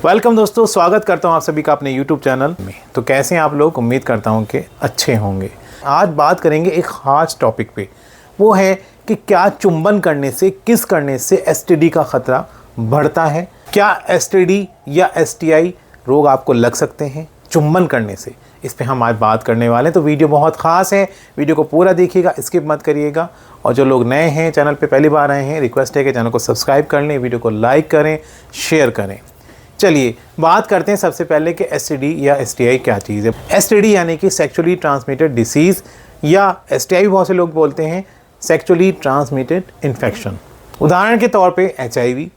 Welcome दोस्तों, स्वागत करता हूं आप सभी का अपने YouTube चैनल में। तो कैसे हैं आप लोग? उम्मीद करता हूं कि अच्छे होंगे। आज बात करेंगे एक खास टॉपिक पे, वो है कि क्या चुंबन करने से, किस करने से STD का ख़तरा बढ़ता है। क्या STD या STI रोग आपको लग सकते हैं चुंबन करने से? इस पे हम आज बात करने वाले हैं। तो वीडियो बहुत ख़ास है, वीडियो को पूरा देखिएगा, स्किप मत करिएगा। और जो लोग नए हैं, चैनल पे पहली बार आए हैं, रिक्वेस्ट है कि चैनल को सब्सक्राइब कर लें, वीडियो को लाइक करें, शेयर करें। चलिए बात करते हैं सबसे पहले कि STD या STI क्या चीज़ है। STD यानी कि सेक्सुअली ट्रांसमिटेड डिसीज़, या STI भी बहुत से लोग बोलते हैं सेक्सुअली ट्रांसमिटेड इन्फेक्शन। उदाहरण के तौर पे HIV,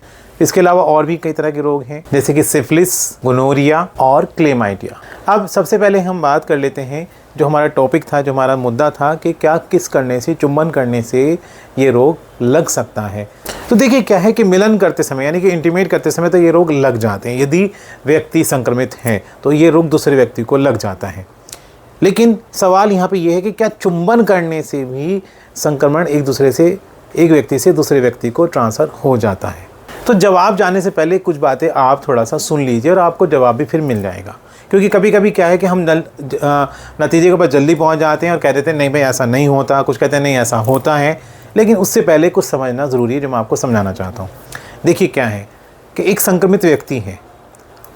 इसके अलावा और भी कई तरह के रोग हैं जैसे कि सिफिलिस, गोनोरिया और क्लेमाइडिया। अब सबसे पहले हम बात कर लेते हैं जो हमारा टॉपिक था, जो हमारा मुद्दा था कि क्या किस करने से, चुंबन करने से ये रोग लग सकता है। तो देखिए क्या है कि मिलन करते समय यानी कि इंटीमेट करते समय तो ये रोग लग जाते हैं। यदि व्यक्ति संक्रमित है तो ये रोग दूसरे व्यक्ति को लग जाता है। लेकिन सवाल यहाँ पे ये है कि क्या चुंबन करने से भी संक्रमण एक व्यक्ति से दूसरे व्यक्ति को ट्रांसफ़र हो जाता है? तो जवाब जानने से पहले कुछ बातें आप थोड़ा सा सुन लीजिए और आपको जवाब भी फिर मिल जाएगा। क्योंकि कभी कभी क्या है कि हम नतीजे के ऊपर जल्दी पहुंच जाते हैं और कह देते हैं नहीं भाई ऐसा नहीं होता, कुछ कहते हैं नहीं ऐसा होता है। लेकिन उससे पहले कुछ समझना ज़रूरी है जो मैं आपको समझाना चाहता हूँ। देखिए क्या है कि एक संक्रमित व्यक्ति है,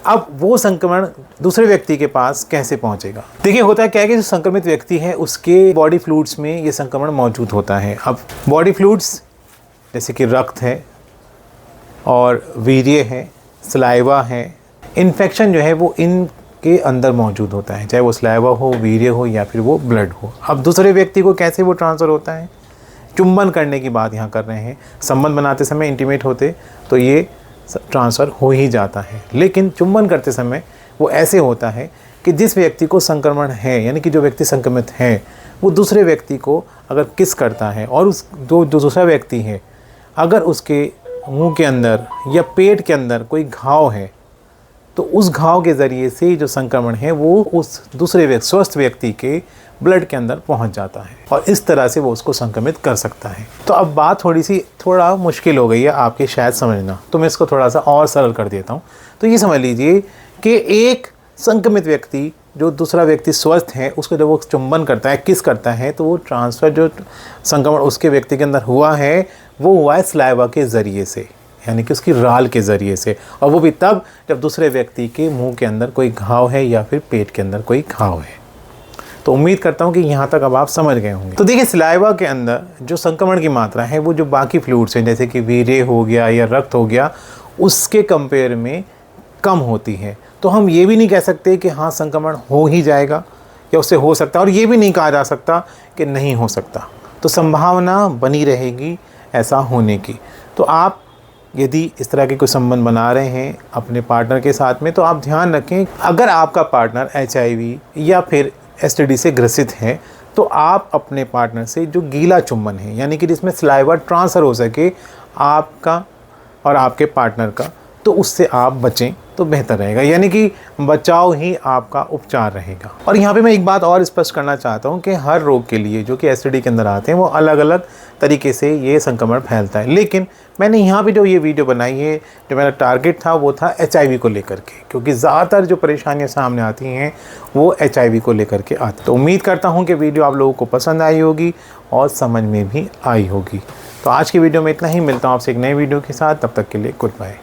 अब वो संक्रमण दूसरे व्यक्ति के पास कैसे पहुंचेगा। देखिए होता है क्या है कि जो संक्रमित व्यक्ति है उसके बॉडी फ्लूइड्स में ये संक्रमण मौजूद होता है। अब बॉडी फ्लूइड्स जैसे कि रक्त है और वीर्य है, सलाइवा है, इन्फेक्शन जो है वो इनके अंदर मौजूद होता है, चाहे वो सलाइवा हो, वीर्य हो या फिर वो ब्लड हो। अब दूसरे व्यक्ति को कैसे वो ट्रांसफ़र होता है? चुंबन करने की बात यहाँ कर रहे हैं। संबंध बनाते समय, इंटीमेट होते तो ये ट्रांसफ़र हो ही जाता है। लेकिन चुंबन करते समय वो ऐसे होता है कि जिस व्यक्ति को संक्रमण है, यानी कि जो व्यक्ति संक्रमित है, वो दूसरे व्यक्ति को अगर किस करता है और जो दूसरा व्यक्ति है अगर उसके मुंह के अंदर या पेट के अंदर कोई घाव है तो उस घाव के ज़रिए से जो संक्रमण है वो उस दूसरे स्वस्थ व्यक्ति के ब्लड के अंदर पहुंच जाता है और इस तरह से वो उसको संक्रमित कर सकता है। तो अब बात थोड़ा मुश्किल हो गई है आपके शायद समझना, तो मैं इसको थोड़ा सा और सरल कर देता हूँ। तो ये समझ लीजिए कि एक संक्रमित व्यक्ति जो दूसरा व्यक्ति स्वस्थ है उसको जब वो चुंबन करता है, किस करता है, तो वो ट्रांसफ़र जो संक्रमण उसके व्यक्ति के अंदर हुआ है वो हुआ है सलाइवा के ज़रिए से, यानी कि उसकी राल के ज़रिए से। और वो भी तब जब दूसरे व्यक्ति के मुंह के अंदर कोई घाव है या फिर पेट के अंदर कोई घाव है। तो उम्मीद करता हूँ कि यहाँ तक अब आप समझ गए होंगे। तो देखिए सलाइवा के अंदर जो संक्रमण की मात्रा है वो जो बाकी फ्लूइड्स हैं जैसे कि वीर्य हो गया या रक्त हो गया उसके कंपेयर में कम होती है। तो हम ये भी नहीं कह सकते कि हाँ संक्रमण हो ही जाएगा या उससे हो सकता है, और ये भी नहीं कहा जा सकता कि नहीं हो सकता। तो संभावना बनी रहेगी ऐसा होने की। तो आप यदि इस तरह के कोई संबंध बना रहे हैं अपने पार्टनर के साथ में तो आप ध्यान रखें, अगर आपका पार्टनर HIV या फिर STD से ग्रसित है तो आप अपने पार्टनर से जो गीला चुंबन है, यानी कि जिसमें सलाइवा ट्रांसफ़र हो सके आपका और आपके पार्टनर का, तो उससे आप बचें तो बेहतर रहेगा। यानी कि बचाव ही आपका उपचार रहेगा। और यहाँ पे मैं एक बात और स्पष्ट करना चाहता हूँ कि हर रोग के लिए जो कि STD के अंदर आते हैं वो अलग अलग तरीके से ये संक्रमण फैलता है। लेकिन मैंने यहाँ पे जो ये वीडियो बनाई है, जो मेरा टारगेट था वो था HIV को लेकर के, क्योंकि ज़्यादातर जो परेशानियाँ सामने आती हैं वो HIV को लेकर के आती। तो उम्मीद करता हूँ कि वीडियो आप लोगों को पसंद आई होगी और समझ में भी आई होगी। तो आज की वीडियो में इतना ही, मिलता हूँ आपसे एक नई वीडियो के साथ। तब तक के लिए गुड बाय।